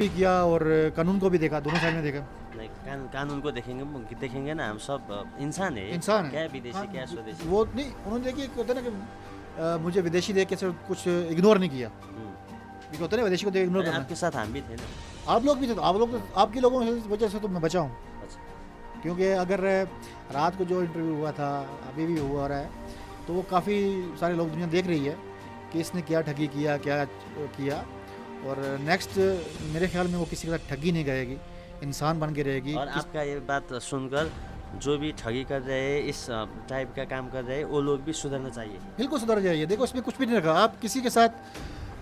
भी किया और कानून को भी देखा, दोनों साइड में देखा। नहीं, कानून को देखेंगे ना, हम सब इंसान है, इंसान है। क्या विदेशी क्या हाँ, स्वदेशी। वो नहीं, उन्होंने देखिए होता है ना कि मुझे विदेशी देख के सिर्फ कुछ इग्नोर नहीं किया। हम्म, ये होता है ना, विदेशी को देख इग्नोर अरे करना। आपके साथ हम भी थे ना। आप लोग भी थे, तो आप लोग तो, हाँ, आपके लोगों की वजह से तो मैं बचा हूँ। अच्छा। क्योंकि अगर रात को जो इंटरव्यू हुआ था, अभी भी हुआ रहा है, तो वो काफ़ी सारे लोग, दुनिया देख रही है कि इसने क्या ठगी किया, क्या किया। और नेक्स्ट मेरे ख्याल में वो किसी के साथ ठगी नहीं करेगी, इंसान बन के रहेगी। और आपका ये बात सुनकर जो भी ठगी कर रहे हैं, इस टाइप का काम कर रहे हैं, वो लोग भी सुधरना चाहिए। बिल्कुल सुधर जाइए। देखो, इसमें कुछ भी नहीं रखा। आप किसी के साथ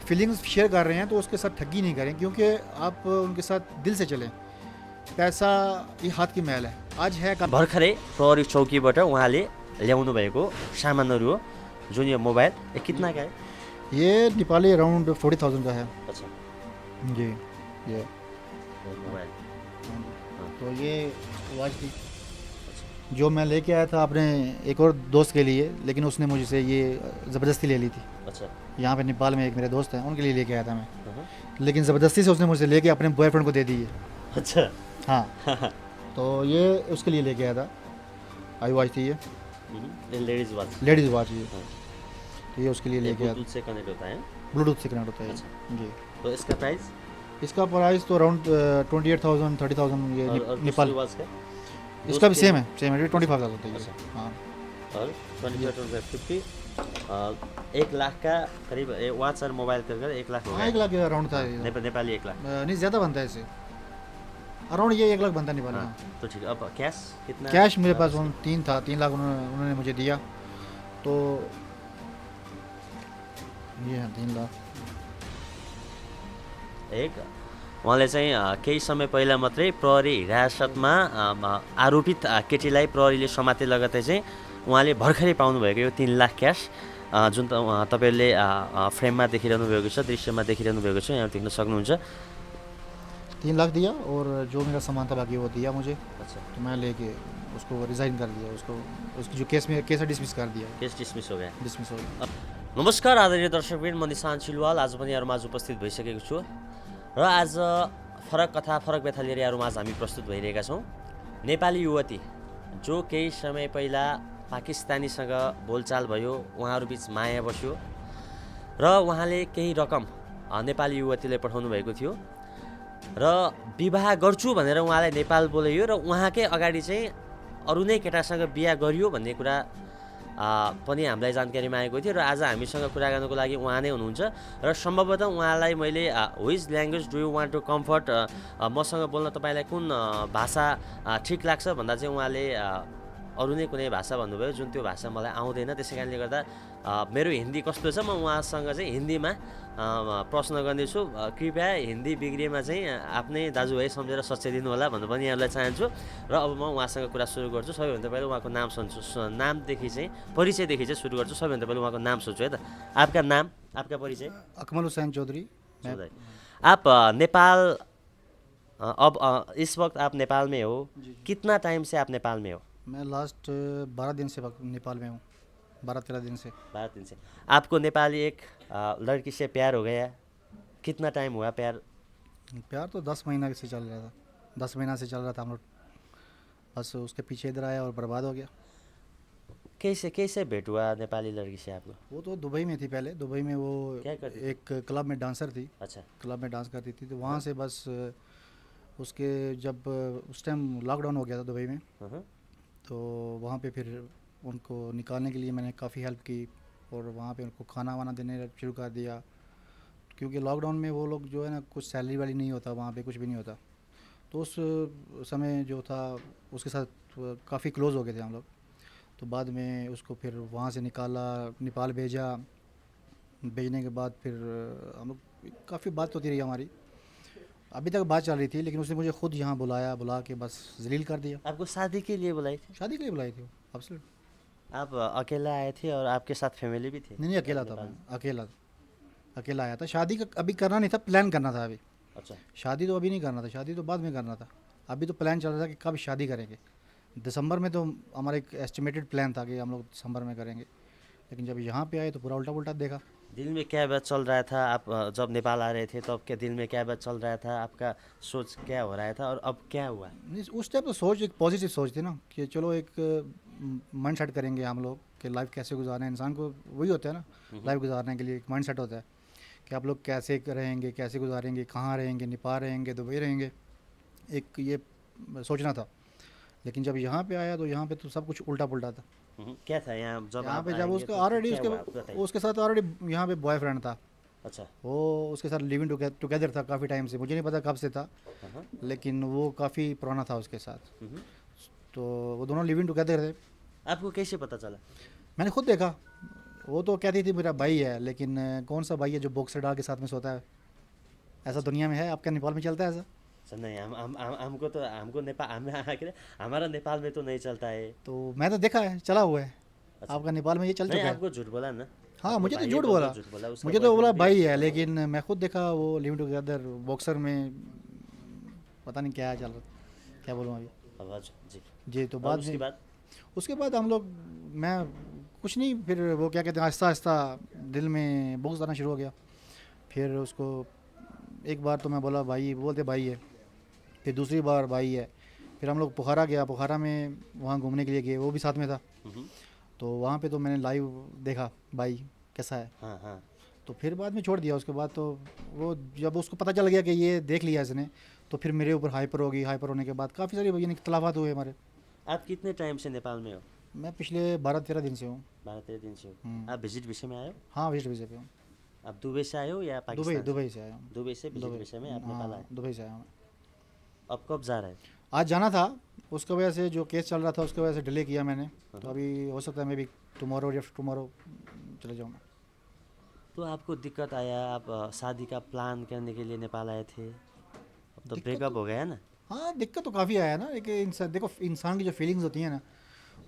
फीलिंग्स शेयर कर रहे हैं तो उसके साथ ठगी नहीं करें, क्योंकि आप उनके साथ दिल से चलें। पैसा ये हाथ की मैल है, आज है कल। भर्खरै प्रहरी चौकीबाट उहाँले ल्याउनु भएको सामानहरू हो, जुन यो मोबाइल ये कितना का है? ये नेपाली अराउंड 40,000 का है अच्छा, जी। ये मोबाइल। हाँ, तो ये वॉच थी जो मैं लेके आया था अपने एक और दोस्त के लिए, लेकिन उसने मुझसे ये ज़बरदस्ती ले ली थी। अच्छा। यहाँ पे नेपाल में एक मेरे दोस्त हैं, उनके लिए लेके आया था मैं, हाँ, लेकिन ज़बरदस्ती से उसने मुझसे लेके अपने बॉयफ्रेंड को दे दी है। अच्छा। हाँ, तो ये उसके लिए लेके आया था। आई वॉच थी ये, ये लेडीज वॉच। लेडीज़ वॉच ये। हाँ, तो ये उसके लिए ये लेके आया ब्लूटूथ से कनेक्ट होता है। था। ब्लूटूथ से कनेक्ट होता है अच्छा। ये। जी। तो इसका प्राइस इसका प्राइस तो अराउंड 28,000 30,000 ये और दूसरी नेपाल। वॉच का इसका भी दोस्त के सेम है 25,000 होता है ये। अच्छा। हाँ, और 25 1 लाख का करीब वॉच और मोबाइल कर 1 लाख हो हाँ, गया। 1 लाख के अराउंड था ये। नेपाली 1 लाख। नहीं, ज़्यादा बनता है इससे, अराउंड ये 1 लाख बनता है नेपाली। हाँ, हाँ, तो ठीक है। अब कैश कितना? कैश मेरे पास 3 था, 3 लाख उन्होंने मुझे दिया। तो ये है 3 लाख। एक उहाँले चाहिँ केही समय पहिला मात्रै प्रहरी हिरासतमा आरोपित केटीलाई प्रहरीले समाते लगतै चाहिँ उहाँले भर्खरै पाउनुभएको यो 3 लाख क्यास, जुन तपाईँहरूले फ्रेममा देखिरहनु भएको छ, दृश्यमा देखिरहनु भएको छ, यहाँ देख्न सक्नुहुन्छ। 3 लाख दिया और जो मेरा सामान था बाकी वो दिया मुझे। अच्छा, तो मैं लेके उसको रिज़ाइन कर दिया, उसको उसकी जो केस है डिसमिस कर दिया, केस डिसमिस हो गया। डिसमिस हो गया। नमस्कार आदरणीय दर्शकवृन्द, म निशान्त सिलवाल आज पनि यहाँहरूमाझ उपस्थित भइसकेको छु र आज फरक कथा फरक व्यथा लिएर यहाँहरूमाझ हामी प्रस्तुत भइरहेका छौँ। नेपाली युवती जो केही समय पहिला पाकिस्तानीसँग बोलचाल भयो, उहाँहरू बिच माया बस्यो र उहाँले केही रकम नेपाली युवतीलाई पठाउनु भएको थियो र विवाह गर्छु भनेर उहाँलाई नेपाल बोलाइयो र उहाँकै अगाडि चाहिँ अरू नै केटासँग बिहा गरियो भन्ने कुरा पनि हामीलाई जानकारीमा आएको थियो र आज हामीसँग कुरा गर्नको लागि उहाँ नै हुनुहुन्छ र सम्भवतः उहाँलाई मैले which language do you want to comfort, मसँग बोल्न तपाईँलाई कुन भाषा ठिक लाग्छ भन्दा चाहिँ उहाँले अरू नै कुनै भाषा भन्नुभयो, जुन त्यो भाषा मलाई आउँदैन। त्यसै कारणले गर्दा मेरो हिन्दी कस्तो छ, म उहाँसँग चाहिँ हिन्दीमा प्रश्न गर्नेछु। कृपया हिन्दी बिग्रिएमा चाहिँ आफ्नै दाजुभाइ सम्झेर सच्याइदिनु होला भन्नु पनि यहाँलाई चाहन्छु र अब म उहाँसँग कुरा सुरु गर्छु। सबैभन्दा पहिला उहाँको नाम सुन्छु, नामदेखि चाहिँ परिचयदेखि चाहिँ सुरु गर्छु। सबैभन्दा पहिला उहाँको नाम सोध्छु है त। आपका नाम, आपका परिचय? अकमल हुसैन चौधरी। चौधरी। आप नेपाल, अब इस वक्त आप नेपाल में हो, कितना टाइम से आप नेपाल में हो? मैं लास्ट 12 दिन से नेपाल में हूँ, 12-13 दिन से। 12 दिन से। आपको नेपाली एक लड़की से प्यार हो गया, कितना टाइम हुआ प्यार? प्यार तो 10 महीना से चल रहा था, 10 महीना से चल रहा था हम लोग। बस उसके पीछे इधर आया और बर्बाद हो गया। कैसे कैसे भेंट हुआ नेपाली लड़की से आपको? वो तो दुबई में थी पहले। दुबई में वो क्या करती थी? एक क्लब में डांसर थी, अच्छा। क्लब में डांस करती थी। तो वहाँ से बस उसके जब उस टाइम लॉकडाउन हो गया था दुबई में, हाँ, तो वहाँ पे फिर उनको निकालने के लिए मैंने काफ़ी हेल्प की और वहाँ पे उनको खाना वाना देने शुरू कर दिया, क्योंकि लॉकडाउन में वो लोग जो है ना, कुछ सैलरी वाली नहीं होता वहाँ पे, कुछ भी नहीं होता। तो उस समय जो था उसके साथ काफ़ी क्लोज़ हो गए थे हम लोग। तो बाद में उसको फिर वहाँ से निकाला, नेपाल भेजा। भेजने के बाद फिर हम लोग काफ़ी बात होती रही हमारी, अभी तक बात चल रही थी, लेकिन उसने मुझे खुद यहाँ बुला के बस जलील कर दिया। आपको शादी के लिए बुलाई थी? शादी के लिए बुलाई थी वो, एब्सोल्युट। आप अकेला आए थे और आपके साथ फैमिली भी थे? नहीं, अकेला था मैं, अकेला आया था। शादी का अभी करना नहीं था, प्लान करना था अभी। अच्छा। शादी तो अभी नहीं करना था, शादी तो बाद में करना था। अभी तो प्लान चल रहा था कि कब शादी करेंगे। दिसंबर में तो हमारा एक एस्टिमेटेड प्लान था कि हम लोग दिसंबर में करेंगे, लेकिन जब यहाँ पे आए तो पूरा उल्टा पुल्टा देखा। दिल में क्या बात चल रहा था आप जब नेपाल आ रहे थे तब क्या दिल में क्या बात चल रहा था, आपका सोच क्या हो रहा था और अब क्या हुआ? नहीं, उस टाइप तो सोच एक पॉजिटिव सोच थी ना कि चलो एक माइंड सेट करेंगे हम लोग कि लाइफ कैसे गुजारना है। इंसान को वही होता है ना, हम्म, लाइफ गुजारने के लिए एक माइंड सेट होता है कि आप लोग कैसे रहेंगे, कैसे गुजारेंगे, कहाँ रहेंगे, नेपाल रहेंगे, दुबई रहेंगे, एक ये सोचना था। लेकिन जब यहाँ पे आया तो यहाँ पे तो सब कुछ उल्टा पुल्टा था। क्या था यहाँ जब यहाँ आप पे जब आएंगे उसका तो ऑलरेडी क्या हुआ, आप बताइए। उसके साथ ऑलरेडी यहाँ पे बॉयफ्रेंड था। अच्छा। वो उसके साथ लिविंग टुगेदर था काफ़ी टाइम से, मुझे नहीं पता कब से था, हाँ हाँ। लेकिन वो काफ़ी पुराना था उसके साथ। हम्म, तो वो दोनों लिविंग टुगेदर थे। आपको कैसे पता चला? मैंने खुद देखा। वो तो कहती थी मेरा भाई है, लेकिन कौन सा भाई है जो बॉक्सर डाल के साथ में सोता है? ऐसा अच्छा। दुनिया में है? आपके नेपाल में चलता है ऐसा? अच्छा, नहीं हमको तो हमको नेपाल हमारा नेपाल में तो नहीं चलता है। तो मैं तो देखा है, चला हुआ है। अच्छा। आपका नेपाल में ये चल नहीं, चुका है। आपको झूठ बोला ना। हाँ, अपने मुझे तो भाई है झूठ बोल के बोला। झूठ बोला, उसका मुझे तो बोला बॉयफ्रेंड भी भाई है। है, लेकिन मैं खुद देखा वो लिविंग टुगेदर बॉक्सर में। पता नहीं क्या है चल रहा, क्या बोलूँ अभी। अब अच्छा, जी। जी, तो और बाद उसके में बाद? उसके बाद हम लोग, मैं कुछ नहीं, फिर वो क्या कहते हैं, आहिस्ता आहिस्ता दिल में बुग्ज आना शुरू हो गया। फिर उसको एक बार तो मैं बोला भाई, बोलते भाई है। फिर दूसरी बार भाई है। फिर हम लोग पोखरा गया, पोखरा में वहाँ घूमने के लिए गए, वो भी साथ में था। हम्म, तो वहाँ पे तो मैंने लाइव देखा भाई कैसा है। हाँ हाँ। तो फिर बाद में छोड़ दिया उसके बाद तो। वो जब उसको पता चल गया कि ये देख लिया इसने, तो फिर मेरे ऊपर हाइपर होगी। हाइपर होने के बाद काफ़ी सारी यानी इख्तलाफात हुए हमारे। आप कितने टाइम से नेपाल में हो? मैं पिछले 12-13 दिन से हूँ। 12-13 दिन से हो। हम्म, आप विजिट विषय में आए हो? हाँ, विजिट वीज़े पे हूँ। आप दुबई से आए हो या दुबई पाकिस्तान से? दुबई से आया हूँ। दुबई से विजिट दुबई, विषय में आप नेपाल आए। हाँ, दुबई से आया हूँ। अब कब जा रहे हैं? आज जाना था, उसकी वजह से जो केस चल रहा था उसकी वजह से डिले किया मैंने। तो हाँ। अभी हो सकता है मैं भी टुमारो या टुमारो चले जाऊँ मैं। तो आपको दिक्कत आया, आप शादी का प्लान करने के लिए नेपाल आए थे, अब तो दिक्कत ब्रेकअप तो, हो गया ना? हाँ, दिक्कत तो काफ़ी आया ना। एक इंसान देखो, इंसान की जो फीलिंग्स होती हैं ना,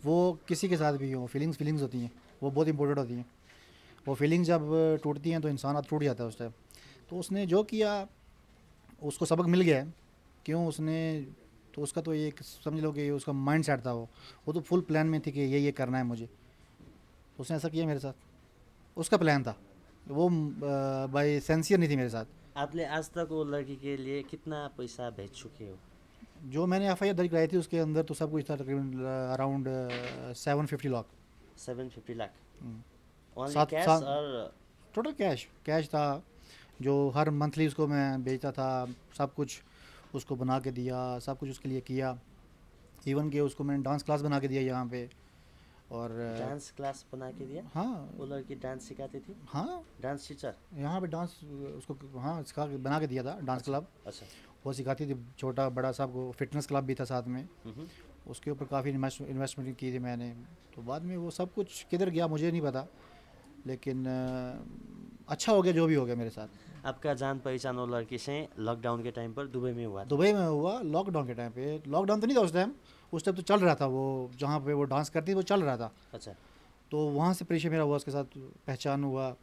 वो किसी के साथ भी हो, फीलिंग्स फीलिंग्स होती हैं, वो बहुत इंपॉर्टेंट होती हैं। वो फीलिंग्स जब टूटती हैं तो इंसान अब टूट जाता है उस टाइम। तो उसने जो किया, उसको सबक मिल गया है। क्यों उसने, तो उसका तो एक समझ लो कि उसका माइंड सेट था। वो तो फुल प्लान में थी कि ये करना है मुझे। तो उसने ऐसा किया मेरे साथ, उसका प्लान था वो। बाई सेंसियर नहीं थी मेरे साथ। आपने आज तक वो लड़की के लिए कितना पैसा भेज चुके हो? जो मैंने एफ आई आर दर्ज कराई थी उसके अंदर तो सब कुछ था, तकरीबन अराउंड 750 लाख। 750 लाख? ओनली सात कैश सात और? टोटल कैश कैश था। जो हर मंथली उसको मैं बेचता था, सब कुछ उसको बना के दिया, सब कुछ उसके लिए किया। इवन कि उसको मैंने डांस क्लास बना के दिया यहाँ पे। और डांस क्लास बना के दिया? हाँ, वो लड़की डांस सिखाती थी? हाँ, डांस टीचर? यहाँ पे डांस उसको, हाँ, सिखा के बना के दिया था डांस अच्छा। क्लब। अच्छा। वो सिखाती थी, छोटा बड़ा सब को। फिटनेस क्लब भी था साथ में। हम्म, उसके ऊपर काफ़ी इन्वेस्टमेंट की थी मैंने। तो बाद में वो सब कुछ किधर गया मुझे नहीं पता, लेकिन अच्छा हो गया जो भी हो गया मेरे साथ। आपका जान पहचान वो लड़की से लॉकडाउन के टाइम पर दुबई में हुआ था? दुबई में हुआ लॉकडाउन के टाइम पे। लॉकडाउन तो नहीं था उस टाइम। उस टाइम तो चल रहा था, वो जहाँ पे वो डांस करती थी वो चल रहा था। अच्छा। तो वहाँ से परिचय मेरा हुआ, उसके साथ पहचान हुआ।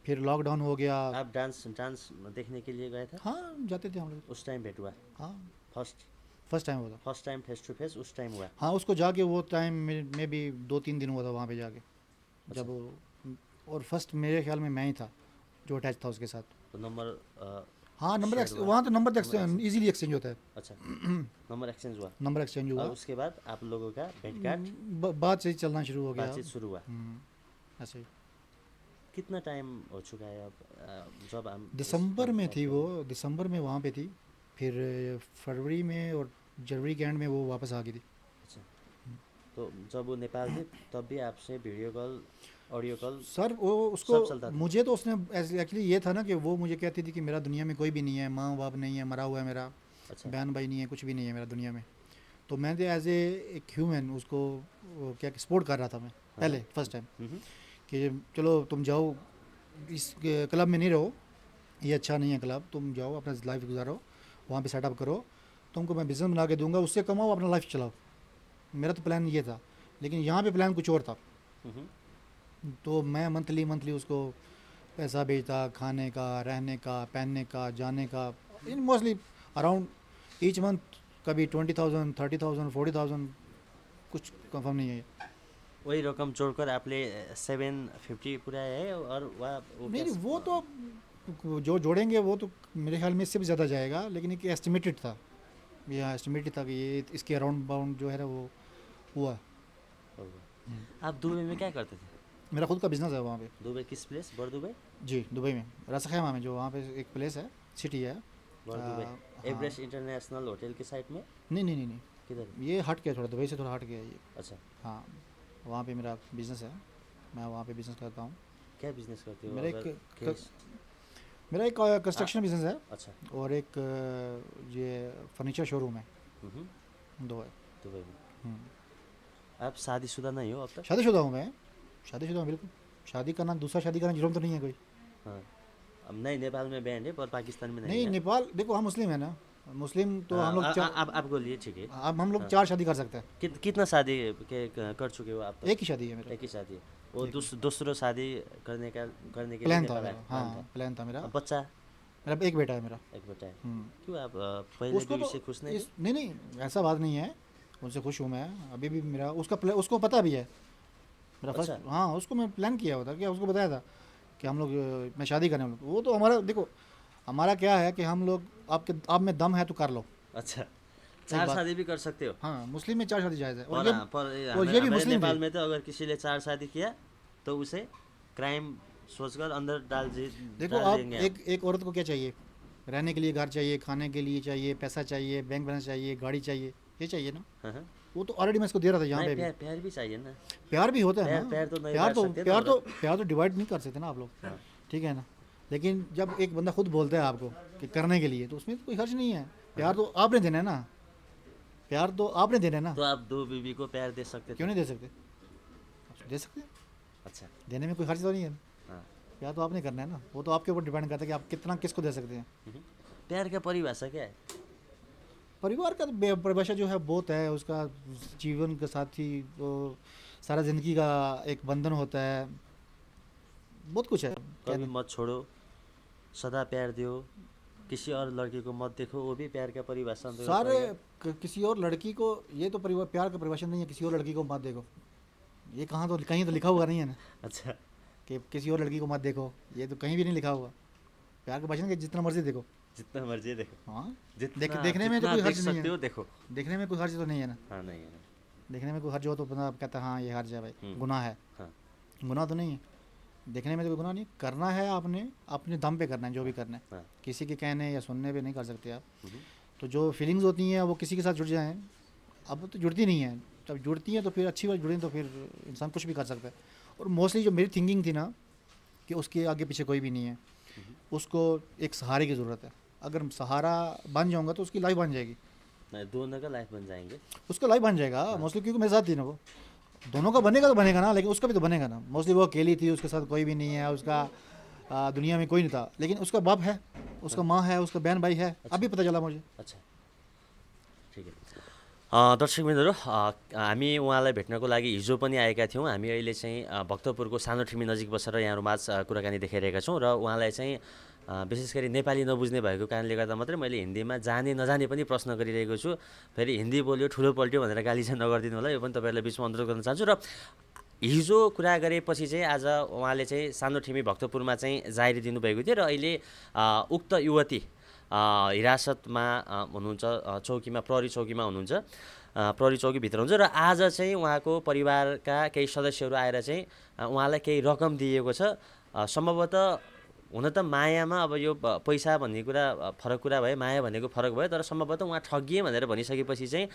फिर लॉकडाउन हो गया। आप डांस डांस देखने के लिए गए थे? हाँ, जाते थे हम लोग। उस टाइम भेंट हुआ? हाँ, फर्स्ट फर्स्ट टाइम हुआ था। First time face to face उस टाइम हुआ? हाँ, उसको जाके वो टाइम में भी 2-3 दिन हुआ था वहाँ पे जाके। अच्छा। जब वो, और फर्स्ट मेरे ख्याल में मैं ही था जो अटैच था उसके साथ। तो नंबर हाँ, नंबर शेयर हुआ? वहाँ तो नंबर नंबर ईजिली एक्सचेंज होता है। अच्छा। नंबर एक्सचेंज हुआ? नंबर एक्सचेंज और हुआ। उसके बाद आप लोगों का भेंट घाट, बात से चलना शुरू हो गया। बातचीत शुरू हुआ? ऐसे ही। कितना टाइम हो चुका है अब जब हम दिसंबर में थी वो, दिसंबर में वहाँ पे थी। फिर फरवरी में और जनवरी के एंड में वो वापस आ गई थी। अच्छा। तो जब वो नेपाल थी तब भी आपसे video call, audio call sir वो उसको, सब चलता था? मुझे तो उसने एक्चुअली ये था ना कि वो मुझे कहती थी कि मेरा दुनिया में कोई भी नहीं है, माँ बाप नहीं है, मरा हुआ है मेरा, अच्छा। बहन भाई नहीं है, कुछ भी नहीं है मेरा दुनिया में। तो मैं तो एज एक ह्यूमन उसको वो क्या सपोर्ट कर रहा था मैं पहले, फर्स्ट टाइम। हम्म, कि चलो तुम जाओ, इस क्लब में नहीं रहो, ये अच्छा नहीं है क्लब, तुम जाओ अपना लाइफ गुजारो, वहाँ पे सेटअप करो, तुमको मैं बिज़नेस बना के दूंगा, उससे कमाओ, अपना लाइफ चलाओ। मेरा तो प्लान ये था, लेकिन यहाँ पे प्लान कुछ और था। हम्म। तो मैं मंथली मंथली उसको पैसा भेजता, खाने का, रहने का, पहनने का, जाने का, इन मोस्टली अराउंड ईच मंथ कभी 20,000, 30,000, 40,000, कुछ कंफर्म नहीं है। वही रकम जोड़कर आपने 750 पुराया है और वह वो नहीं क्या नहीं, वो तो जो जोड़ेंगे वो तो मेरे ख्याल में इससे भी ज़्यादा जाएगा, लेकिन एक एस्टिमेटेड था, ये एस्टिमेटेड था कि ये इसके अराउंड बाउंड जो है ना वो हुआ। होगा। आप दुबई में क्या करते थे? मेरा खुद का बिजनेस है वहाँ पे। दुबई किस प्लेस? बर दुबई? जी, दुबई में रस खैमा में, जो वहाँ पे एक प्लेस है, सिटी है। बर दुबई हाँ। एवरेस्ट इंटरनेशनल होटल के साइड में? नहीं नहीं नहीं नहीं, किधर? ये हट गया थोड़ा, दुबई से थोड़ा हट गया ये। अच्छा, हाँ, वहाँ पे मेरा बिजनेस है, मैं वहाँ पे बिजनेस करता हूँ। क्या बिजनेस करते हो? मेरा अगर एक केस मेरा एक कंस्ट्रक्शन बिजनेस है, अच्छा। और एक ये फर्नीचर शोरूम है, हम्म, दो है। दुबई में। हम्म। आप शादीशुदा नहीं हो अब तक? शादीशुदा हूँ मैं, शादीशुदा हूँ बिल्कुल। शादी करना, दूसरा शादी करना जुर्म तो नहीं है कोई। हाँ, अब नहीं, नेपाल में बैंड है पर पाकिस्तान में नहीं नहीं, है। नेपाल देखो, हम मुस्लिम है ना, मुस्लिम तो हाँ, हम लोग आप आपको लिए ठीक है। अब हम लोग हाँ। 4 शादी कर सकते हैं। कितना शादी कर चुके हो आप? एक ही शादी है मेरा। एक ही शादी है। वो एक ही। दूसरो शादी करने के लिए प्लान था नेपाल आए? मेरा, प्लान था। हाँ प्लान था मेरा। अब बच्चा मेरा एक बेटा है मेरा। एक बेटा है। हम्म। क्यों आप पहले उसको बीवी तो से खुश नहीं थे? नहीं नहीं, ऐसा बात नहीं है, उनसे खुश हूँ मैं अभी भी। मेरा उसको पता भी है मेरा फर्स्ट। अच्छा। हाँ, उसको मैं प्लान किया हुआ था, कि उसको बताया था कि हम लोग मैं शादी करें हम लोग। वो तो हमारा देखो, हमारा क्या है कि हम लोग आप में दम है तो कर लो। अच्छा, 4 बात। शादी भी कर सकते हो? हाँ, मुस्लिम में 4 शादी जायज़ है, पर और ये भी हमारे मुस्लिम नेपाल थे। में तो अगर किसी ने 4 शादी किया तो उसे क्राइम सोचकर अंदर देखो, डाल आप देंगे एक औरत को क्या चाहिए? रहने के लिए घर चाहिए, खाने के लिए चाहिए, पैसा चाहिए, बैंक बैलेंस चाहिए, गाड़ी चाहिए, ये चाहिए ना। हाँ, हाँ। वो तो ऑलरेडी मैं इसको दे रहा था यहाँ नहीं, पे भी। प्यार भी चाहिए ना। प्यार भी होता है प्यार ना। प्यार तो नहीं प्यार बांट तो सकते ना प्यार तो औरत। प्यार तो डिवाइड नहीं कर सकते ना आप लोग, हाँ। ठीक है ना। लेकिन जब एक बंदा खुद बोलता है आपको कि करने के लिए, तो उसमें तो कोई खर्च नहीं है। प्यार तो आपने देना है ना, प्यार तो आपने देना है ना। तो आप 2 बीवी को प्यार दे सकते क्यों थे? नहीं दे सकते? दे सकते हैं। अच्छा। देने में कोई खर्च तो नहीं है। हाँ। प्यार तो आपने करना है ना, वो तो आपके ऊपर डिपेंड करता है कि आप कितना किसको दे सकते हैं। प्यार का परिभाषा क्या है? परिवार का तो परिभाषा जो है बहुत है उसका। जीवन के साथी वो सारा ज़िंदगी का एक बंधन होता है, बहुत कुछ है कभी कहने। मत छोड़ो, सदा प्यार दियो, किसी और लड़की को मत देखो, वो भी प्यार का परिभाषा अंतर्गत सारे पड़ेगा। किसी और लड़की को, ये तो परिवार प्यार का परिभाषा नहीं है, किसी और लड़की को मत देखो। ये कहाँ, तो कहीं तो लिखा हुआ नहीं है ना अच्छा। कि किसी और लड़की को मत देखो, ये तो कहीं भी नहीं लिखा हुआ। प्यार का भाषण कि जितना मर्जी देखो। जितना मर्जी देखो। हाँ, जितना देखने में तो जितना कोई देख हर्ज नहीं सकते हो है। देखो। देखने में कोई हर्ज तो नहीं है ना। हाँ, नहीं है ना। देखने में कोई हर्ज हो तो बंदा कहता है हाँ ये हर्ज है भाई, गुनाह है। हाँ। गुनाह तो नहीं है, देखने में तो कोई गुनाह नहीं। करना है आपने अपने दम पे करना है, जो भी करना है। हाँ। किसी के कहने या सुनने पे नहीं कर सकते आप। हम्म। तो जो फीलिंग्स होती हैं वो किसी के साथ जुड़ जाएं, अब तो जुड़ती नहीं है। जब जुड़ती हैं तो फिर अच्छी बात, जुड़ें तो फिर इंसान कुछ भी कर सकता है। और मोस्टली जो मेरी थिंकिंग थी ना, कि उसके आगे पीछे कोई भी नहीं है, उसको एक सहारे की ज़रूरत है। अगर सहारा बन जाऊँगा तो उसकी लाइफ बन जाएगी, नहीं, दोनों का लाइफ बन जाएंगे। उसका लाइफ बन जाएगा मोस्टली, क्योंकि मेरे साथ थी ना वो। दोनों का बनेगा तो बनेगा ना, लेकिन उसका भी तो बनेगा ना। मोस्टली वो अकेली थी, उसके साथ कोई भी नहीं है, उसका दुनिया में कोई नहीं था, लेकिन उसका बाप है, उसका माँ है, उसका बहन भाई है। अभी पता चला मुझे। अच्छा, ठिक है। दर्शकबिन्दुहरू, हामी उहाँलाई भेट्नको लागि हिजो पनि आएका थियौँ। हामी अहिले चाहिँ भक्तपुरको सानो ठिमी नजिक बसेर यहाँहरूमाझ कुराकानी देखाइरहेका छौँ र उहाँलाई चाहिँ विशेष गरी नेपाली नबुझ्ने भएको कारणले गर्दा मात्रै मैले हिन्दीमा जाने नजाने पनि प्रश्न गरिरहेको छु। फेरि हिन्दी बोल्यो ठुलो पल्ट्यो भनेर गाली चाहिँ नगरिदिनु होला, यो पनि तपाईँहरूलाई बिचमा अनुरोध गर्न चाहन्छु। र हिजो कुरा गरेपछि चाहिँ आज उहाँले चाहिँ सानो ठिमी भक्तपुरमा चाहिँ जाहेरी दिनुभएको थियो र अहिले उक्त युवती हिरासतमा हुनुहुन्छ, चौकीमा, प्रहरी चौकीमा हुनुहुन्छ, प्रहरी चौकीभित्र हुन्छ। र आज चाहिँ उहाँको परिवारका केही सदस्यहरू आएर चाहिँ उहाँलाई केही रकम दिएको छ। सम्भवतः हुन त मायामा अब यो पैसा भन्ने कुरा फरक कुरा भयो, माया भनेको फरक भयो, तर सम्भवतः उहाँ ठगिए भनेर भनिसकेपछि चाहिँ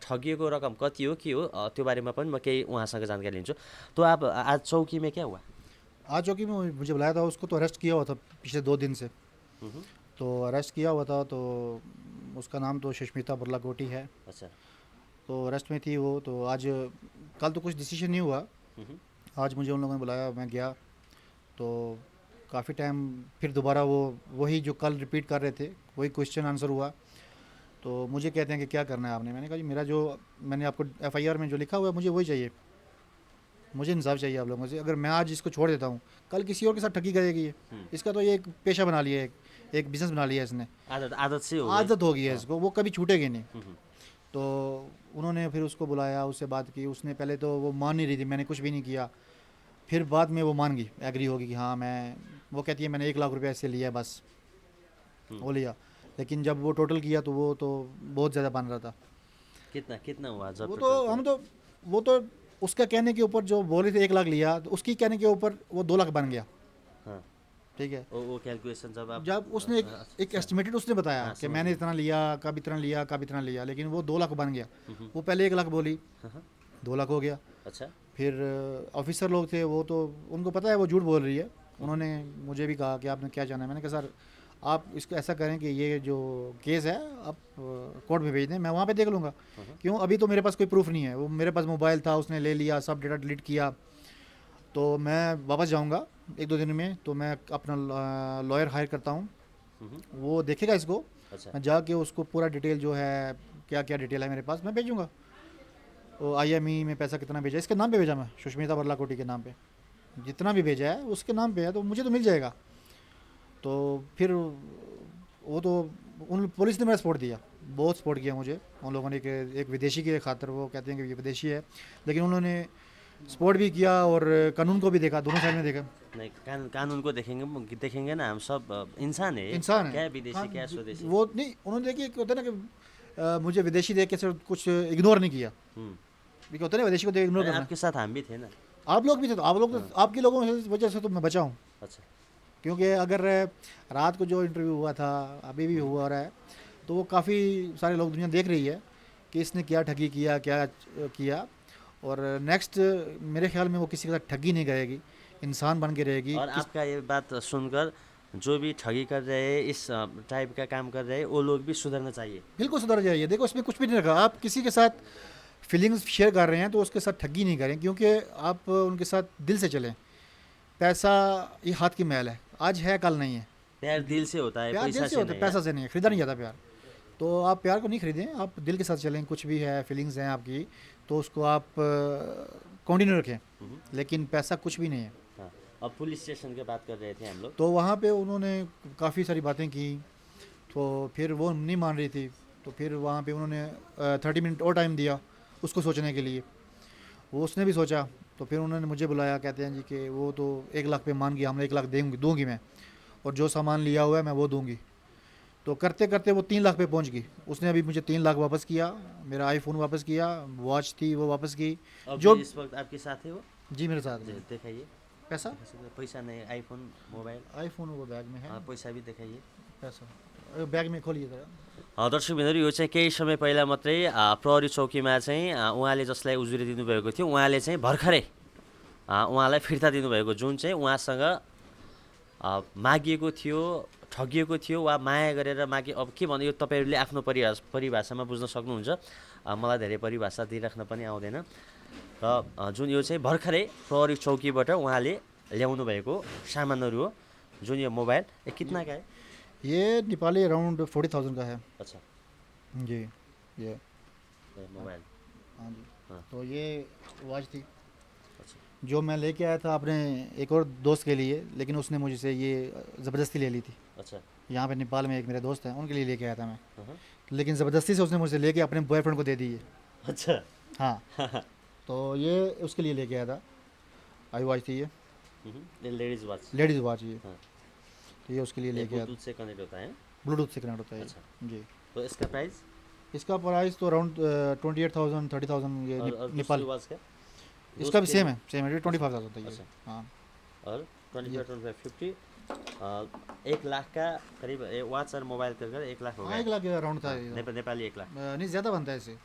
ठगिएको रकम कति हो के हो त्यो बारेमा पनि म केही उहाँसँग जानकारी लिन्छु। तो आप आज चौकी में क्या हुआ? आज चौकी में मुझे बुलाया था, उसको तो अरेस्ट किया हुआ था पिछले 2 दिन से। तो अरेस्ट किया हुआ था, तो उसका नाम तो सुष्मिता बुर्लाकोटी है। अच्छा। तो अरेस्ट में थी वो। तो आज कल तो कुछ डिसीजन नहीं हुआ, आज मुझे उन लोगों ने बुलाया, मैं गया। तो काफ़ी टाइम फिर दोबारा वही जो कल रिपीट कर रहे थे, वही क्वेश्चन आंसर हुआ। तो मुझे कहते हैं कि क्या करना है आपने। मैंने कहा जी मेरा जो मैंने आपको FIR में जो लिखा हुआ है मुझे वही चाहिए, मुझे इंसाफ चाहिए आप लोगों से। अगर मैं आज इसको छोड़ देता हूँ, कल किसी और के साथ ठगी करेगी ये। इसका तो ये एक पेशा बना लिया है, एक बिज़नेस बना लिया है इसने, आदत से हो गई। आदत हो गई है इसको, वो कभी छूटेगी नहीं। तो उन्होंने फिर उसको बुलाया, उससे बात की। उसने पहले तो वो मान नहीं रही थी, मैंने कुछ भी नहीं किया। फिर बाद में वो मान गई, एग्री होगी कि हाँ मैं, वो कहती है मैंने 1 लाख रुपया ऐसे लिया बस, हुँ। वो लिया। लेकिन जब वो टोटल किया तो वो तो बहुत ज़्यादा बन रहा था। कितना कितना हुआ जब वो तो टोटल किया? हम तो वो तो उसका कहने के ऊपर जो बोले थे 1 लाख लिया, तो उसकी कहने के ऊपर वो 2 लाख बन गया। हाँ, ठीक है। वो कैलकुलेशन जब आप जब उसने एक अच्छा, एस्टिमेटेड उसने बताया हाँ, कि समझ मैंने गया। इतना लिया, कब इतना लिया, कब इतना लिया, लेकिन वो 2 लाख बन गया। हुँ, हुँ। वो पहले 1 लाख बोली, हाँ, हाँ। 2 लाख हो गया। अच्छा। फिर ऑफिसर लोग थे, वो तो उनको पता है वो झूठ बोल रही है। हुँ, हुँ। उन्होंने मुझे भी कहा कि आपने क्या जाना है। मैंने कहा सर आप इसको ऐसा करें कि ये जो केस है आप कोर्ट में भेज दें, मैं वहाँ पे देख लूँगा। हाँ, हाँ। क्यों, अभी तो मेरे पास कोई प्रूफ नहीं है। वो मेरे पास मोबाइल था, उसने ले लिया, सब डेटा डिलीट किया। तो मैं वापस जाऊँगा 1-2 दिन में, तो मैं अपना लॉयर हायर करता हूँ, हुँ, हुँ। वो देखेगा इसको। अच्छा। मैं जाके उसको पूरा डिटेल जो है, क्या क्या डिटेल है मेरे पास, मैं भेजूँगा। वो IME में पैसा कितना भेजा, इसके नाम पे भेजा, मैं सुष्मिता बरलाकोटी के नाम पे जितना भी भेजा है उसके नाम पे है, तो मुझे तो मिल जाएगा। तो फिर वो तो उन पुलिस ने मेरा सपोर्ट दिया, बहुत सपोर्ट किया मुझे उन लोगों ने। एक विदेशी के खातर, वो कहते हैं कि ये विदेशी है, लेकिन उन्होंने सपोर्ट भी किया और कानून को भी देखा, दोनों साइड में देखा। नहीं, कानून को देखेंगे ना, हम सब इंसान है, इंसान है। क्या विदेशी क्या हाँ, स्वदेशी। वो नहीं, उन्होंने देखिए कि होता है ना कि मुझे विदेशी देख के सिर्फ कुछ इग्नोर नहीं किया। हुँ। क्योंकि होता है ना विदेशी को देख इग्नोर अरे करना। आपके साथ हम भी थे ना। आप लोग भी थे, तो आप लोग तो, हाँ। आपके लोगों की वजह से तो मैं बचा हूँ। अच्छा। क्योंकि अगर रात को जो इंटरव्यू हुआ था, अभी भी हुँ, हुँ। हुआ रहा है, तो वो काफ़ी सारे लोग, दुनिया देख रही है कि इसने क्या ठगी किया, क्या किया। और नेक्स्ट मेरे ख्याल में वो किसी के साथ ठगी नहीं करेगी, इंसान बन के रहेगी। और किस आपका ये बात सुनकर जो भी ठगी कर रहे हैं, इस टाइप का काम कर रहे हैं, वो लोग भी सुधरना चाहिए। बिल्कुल सुधर जाइए। देखो इसमें कुछ भी नहीं रखा, आप किसी के साथ फीलिंग्स शेयर कर रहे हैं तो उसके साथ ठगी नहीं करें, क्योंकि आप उनके साथ दिल से चलें। पैसा ये हाथ की मैल है, आज है कल नहीं है। प्यार दिल से होता है, प्यार दिल पैसा से से होता है, नहीं है। पैसा से नहीं है, खरीदा नहीं जाता प्यार। तो आप प्यार को नहीं खरीदें, आप दिल के साथ चलें। कुछ भी है, फीलिंग्स हैं आपकी, तो उसको आप कंटिन्यू रखें, हुँ, हुँ। लेकिन पैसा कुछ भी नहीं है। हाँ, अब पुलिस स्टेशन की बात कर रहे थे हम लोग। तो वहाँ पे उन्होंने काफ़ी सारी बातें की, तो फिर वो नहीं मान रही थी। तो फिर वहाँ पे उन्होंने 30 मिनट और टाइम दिया उसको सोचने के लिए। वो उसने भी सोचा, तो फिर उन्होंने मुझे बुलाया, कहते हैं जी कि वो तो 1 लाख पे मान गया, हमने 1 लाख दूंगी मैं, और जो सामान लिया हुआ है मैं वो दूंगी। तो करते करते वो 3 लाख पे पहुंच गई। उसने अभी मुझे 3 लाख वापस किया, मेरा आईफोन वापस किया, वॉच थी वो वापस की। अभी जो इस वक्त आपके साथ है वो? जी मेरे साथ में दिखाइए। पैसा, पैसा नहीं, आईफोन, मोबाइल। आईफोन वो बैग में है। हाँ, पैसा भी दिखाइए। पैसा बैग में खोलिए जरा। दर्शकबिन्दुहरू, यो चाहिँ केही समय पहिला मात्रै प्रहरी चौकीमा चाहिँ उहाँले जसलाई उजुरी दिनुभएको थियो, उहाँले चाहिँ भर्खरै उहाँलाई फिर्ता दिनुभएको, जुन चाहिँ उहाँसँग मागिएको थियो, ठगिएको थियो वा माया गरेर मागे। अब के भन्नु, यो तपाईँहरूले आफ्नो परिभाषामा बुझ्न सक्नुहुन्छ। मलाई धेरै परिभाषा दिइराख्न पनि आउँदैन। र जुन यो चाहिँ भर्खरै प्रहरी चौकीबाट उहाँले ल्याउनु भएको सामानहरू हो, जुन यो मोबाइल कितना का है? ये नेपाली अराउंड 40,000 का है। अच्छा, जी, ये मोबाइल। हाँ जी। हाँ। तो ये वॉच थी अच्छा। जो मैं लेके आया था अपने एक और दोस्त के लिए, लेकिन उसने मुझसे ये ज़बरदस्ती ले ली थी। अच्छा। यहाँ पे नेपाल में एक मेरे दोस्त हैं, उनके लिए लेके आया था मैं, हाँ, हाँ। लेकिन ज़बरदस्ती से उसने मुझसे लेके अपने बॉयफ्रेंड को दे दी है। अच्छा। हाँ। तो ये उसके लिए लेके आया था, आई वॉच थी ये, ये लेडीज वॉच। लेडीज़ वॉच ये। हाँ। तो ये उसके लिए ये लेके आया था, ब्लूटूथ से कनेक्ट होता है। ब्लूटूथ से कनेक्ट होता है ये। अच्छा। जी। तो इसका प्राइस इसका प्राइस तो अराउंड 28,000 30,000 ये और नेपाल। दूसरी वॉच का? इसका भी दोस्त के सेम लिए? है, सेम है, 25,000 था ये। अच्छा। हाँ। और 25 50 1 लाख का करीब वॉच और मोबाइल कर 1 लाख हो हाँ गया। 1 लाख के अराउंड था हाँ, ये। नेपाली 1 लाख। नहीं, ज़्यादा बनता है इससे,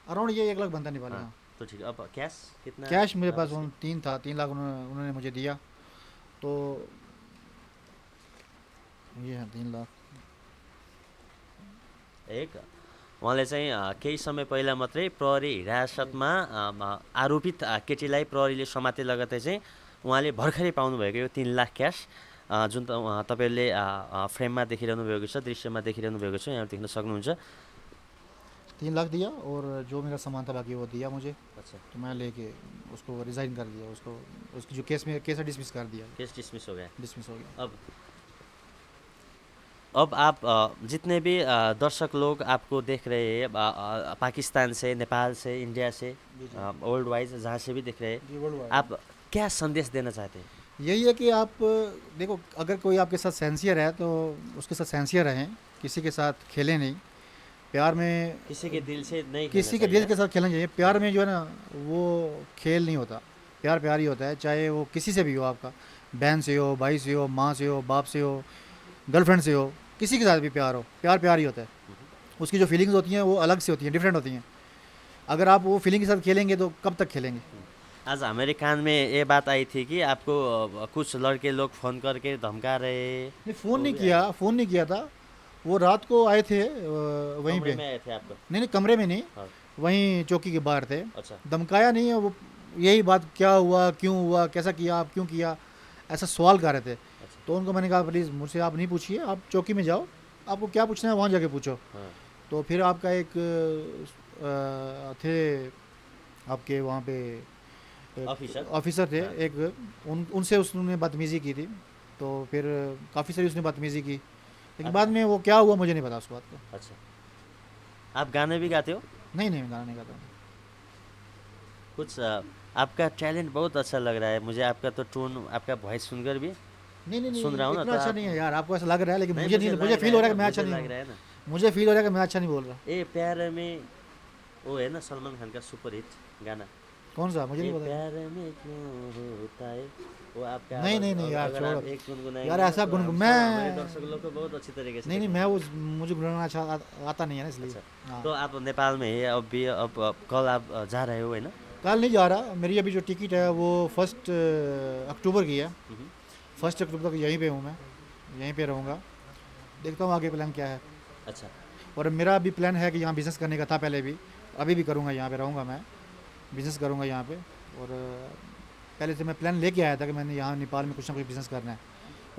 अराउंड ये 1 लाख बनता है नेपाली। हाँ, हाँ। तो ठीक है। अब कैश कितना? कैश मेरे पास वापस 3 था, 3 लाख उन्होंने मुझे दिया। तो ये है 3 लाख। एक उहाँले चाहिँ केही समय पहिला मात्रै प्रहरी हिरासतमा आरोपित केटीलाई प्रहरीले समाते लगतै चाहिँ उहाँले भर्खरै पाउनुभएको यो 3 लाख क्यास, जुन तपाईँहरूले फ्रेममा देखिरहनु भएको छ, दृश्यमा देखिरहनु भएको छ, यहाँ देख्न सक्नुहुन्छ। 3 लाख दिया और जो मेरा सामान था बाकी वो दिया मुझे। अच्छा। तो मैं लेके उसको रिज़ाइन कर दिया, उसको उसकी जो केस है डिसमिस कर दिया, केस डिसमिस हो गया। डिसमिस हो गया। अब अब आप जितने भी दर्शक लोग आपको देख रहे हैं पाकिस्तान से, नेपाल से, इंडिया से, जी जी वर्ल्ड वाइज जहाँ से भी देख रहे हैं, जी वर्ल्ड वाइड आप क्या संदेश देना चाहते हैं? यही है कि आप देखो, अगर कोई आपके साथ सेंसियर है तो उसके साथ सेंसियर रहें, किसी के साथ खेलें नहीं। प्यार में किसी के दिल से नहीं खेलना किसी के चाहिए। दिल के साथ खेलना चाहिए। प्यार में जो है ना, वो खेल नहीं होता। प्यार प्यार ही होता है, चाहे वो किसी से भी हो, आपका बहन से हो, भाई से हो, माँ से हो, बाप से हो, गर्लफ्रेंड से हो, किसी के साथ भी प्यार हो, प्यार प्यार ही होता है। उसकी जो फीलिंग्स होती हैं वो अलग से होती हैं, डिफरेंट होती हैं। अगर आप वो फीलिंग के साथ खेलेंगे तो कब तक खेलेंगे? आज हमारे कान में ये बात आई थी कि आपको कुछ लड़के लोग फ़ोन करके धमका रहे। नहीं, फ़ोन वो नहीं भी किया, फ़ोन नहीं किया था। वो रात को आए थे वहीं कमरे पे। में आए थे आपको? नहीं नहीं, कमरे में नहीं, हाँ। वहीं चौकी के बाहर थे। अच्छा। धमकाया नहीं है वो, यही बात क्या हुआ, क्यों हुआ, कैसा किया, आप क्यों किया, ऐसा सवाल कर रहे थे। अच्छा। तो उनको मैंने कहा प्लीज़ मुझसे आप नहीं पूछिए, आप चौकी में जाओ, आपको क्या पूछना है वहाँ जाके पूछो। हाँ। तो फिर आपका एक थे आपके वहाँ पे ऑफिसर। ऑफिसर थे हाँ। एक, उनसे उसने बदतमीज़ी की थी। तो फिर काफ़ी सारी उसने बदतमीज़ी की, लेकिन बाद में वो क्या हुआ मुझे नहीं पता उस बात को। अच्छा, आप गाने भी गाते हो? नहीं नहीं, मैं गाना नहीं गाता। कुछ आपका टैलेंट बहुत अच्छा लग रहा है मुझे, आपका तो टोन, आपका वॉइस सुनकर भी नहीं नहीं सुन रहा नहीं, हूँ ना, इतना तो अच्छा आप, नहीं है यार, आपको ऐसा लग रहा है, लेकिन नहीं मुझे मुझे नहीं, लग मुझे रहा फील हो है रहा ना, है कि मैं मुझे अच्छा नहीं लग हूँ। रहा है ना। मुझे फील हो रहा है कि मैं अच्छा नहीं बोल रहा। ए प्यार में, वो है ना सलमान खान का सुपर हिट गाना, कौन सा, मुझे ये नहीं पता। प्यार में क्यों होता है, वो आपका नहीं आवाज़ नहीं नहीं यार, अगर छोड़ो आप एक यार, गुनगुनाएंगे ना ऐसा तो गुन हम सब हमारे मैं दर्शक लोग को बहुत अच्छी तरीके से नहीं नहीं, मैं देखेंगे। उस मुझे गुनगुनाना अच्छा आता नहीं है ना, इसलिए। अच्छा, हाँ। तो आप नेपाल में है अब भी, अब कल आप जा रहे हो है ना? कल नहीं जा रहा, मेरी अभी जो टिकट है वो 1 अक्टूबर की है। मम्म। 1 अक्टूबर तक यहीं पे हूँ मैं, यहीं पे रहूँगा। देखता हूँ आगे प्लान क्या है। अच्छा। और मेरा अभी प्लान है कि यहाँ बिज़नेस करने का था पहले भी, अभी भी करूँगा, यहाँ पे रहूँगा मैं, बिज़नेस करूँगा यहाँ पे। और पहले से मैं प्लान लेके आया था कि मैंने यहाँ नेपाल में कुछ ना कुछ बिज़नेस करना है,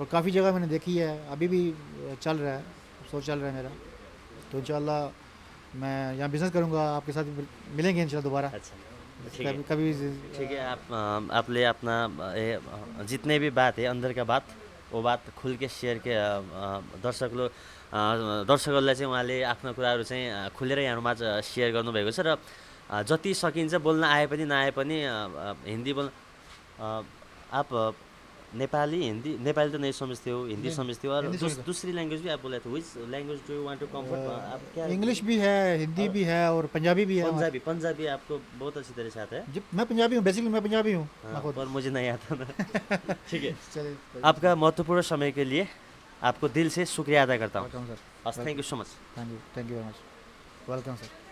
और काफ़ी जगह मैंने देखी है, अभी भी चल रहा है, सोच चल रहा है मेरा। तो इंशाल्लाह मैं यहाँ बिज़नेस करूँगा, आपके साथ मिलेंगे इंशाल्लाह दोबारा, अच्छा, ठीक है। कभी कभी। ठीक है, आप आपले अपना जितने भी बात है अंदर का बात, वो बात खुल के सेयर के दर्शकहरूलाई चाहिँ उहाँले आफ्नो कुराहरू चाहिँ खुलेर यहाँहरूमाझ सेयर गर्नुभएको छ। र जति सकिन्छ बोल्न आए पनि नआए पनि हिन्दी बोल्न, आप नेपाली हिंदी, नेपाली तो नहीं समझते हो, हिंदी नहीं नहीं, समझते हो, और हिंदी समझता दूसरी लैंग्वेज भी आप बोले थे, which language do you want to comfort, आप क्या? इंग्लिश भी है, हिंदी और भी है, और पंजाबी भी है हमारे। पंजाबी, पंजाबी आपको बहुत अच्छी तरह से आता है? जी, मैं पंजाबी हूँ, बेसिकली मैं पंजाबी हूँ मैं हाँ, खुद। पर मुझे नहीं आता ना। ठीक है, चलिए, आपका महत्वपूर्ण समय के लिए आपको दिल से शुक्रिया अदा करता हूँ। Welcome sir. Thank you so much. Thank you very much. Welcome sir.